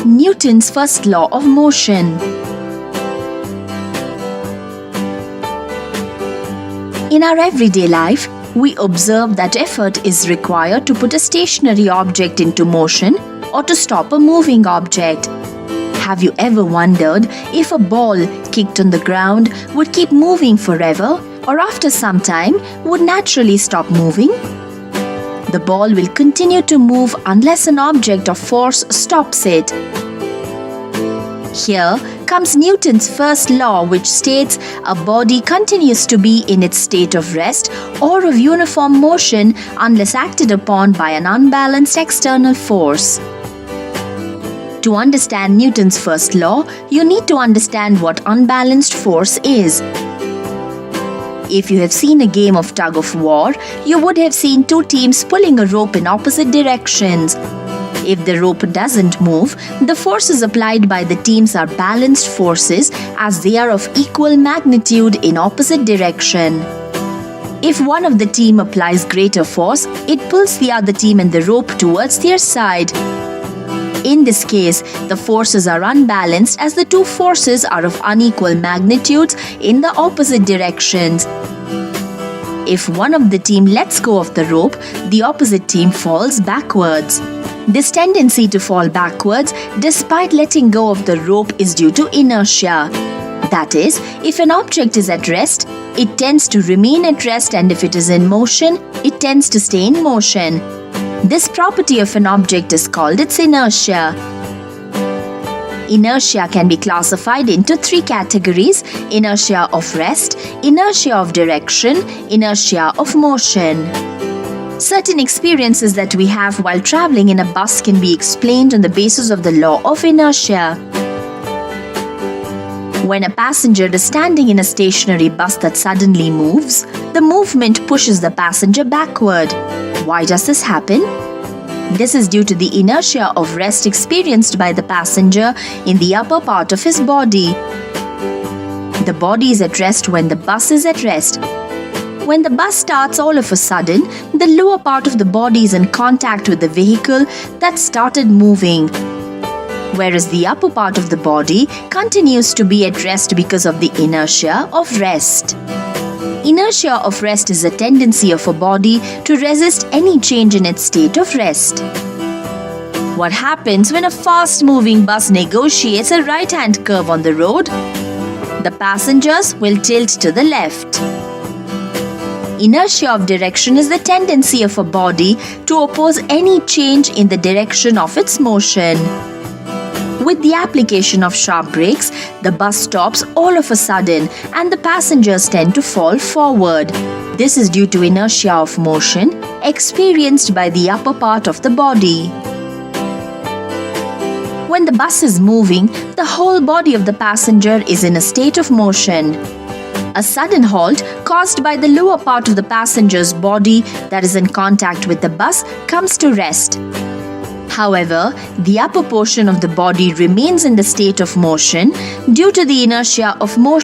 Newton's first law of motion. In our everyday life, we observe that effort is required to put a stationary object into motion or to stop a moving object. Have you ever wondered if a ball kicked on the ground would keep moving forever, or after some time would naturally stop moving? The ball will continue to move unless an object of force stops it. Here comes Newton's first law, which states a body continues to be in its state of rest or of uniform motion unless acted upon by an unbalanced external force. To understand Newton's first law, you need to understand what unbalanced force is. If you have seen a game of tug of war, you would have seen two teams pulling a rope in opposite directions. If the rope doesn't move, the forces applied by the teams are balanced forces as they are of equal magnitude in opposite direction. If one of the team applies greater force, it pulls the other team and the rope towards their side. In this case, the forces are unbalanced as the two forces are of unequal magnitudes in the opposite directions. If one of the team lets go of the rope, the opposite team falls backwards. This tendency to fall backwards despite letting go of the rope is due to inertia. That is, if an object is at rest, it tends to remain at rest, and if it is in motion, it tends to stay in motion. This property of an object is called its inertia. Inertia can be classified into three categories: inertia of rest, inertia of direction, inertia of motion. Certain experiences that we have while traveling in a bus can be explained on the basis of the law of inertia. When a passenger is standing in a stationary bus that suddenly moves, the movement pushes the passenger backward. Why does this happen? This is due to the inertia of rest experienced by the passenger in the upper part of his body. The body is at rest when the bus is at rest. When the bus starts, all of a sudden, the lower part of the body is in contact with the vehicle that started moving, whereas the upper part of the body continues to be at rest because of the inertia of rest. Inertia of rest is a tendency of a body to resist any change in its state of rest. What happens when a fast-moving bus negotiates a right-hand curve on the road? The passengers will tilt to the left. Inertia of direction is the tendency of a body to oppose any change in the direction of its motion. With the application of sharp brakes, the bus stops all of a sudden and the passengers tend to fall forward. This is due to inertia of motion experienced by the upper part of the body. When the bus is moving, the whole body of the passenger is in a state of motion. A sudden halt caused by the lower part of the passenger's body that is in contact with the bus comes to rest. However, the upper portion of the body remains in the state of motion due to the inertia of motion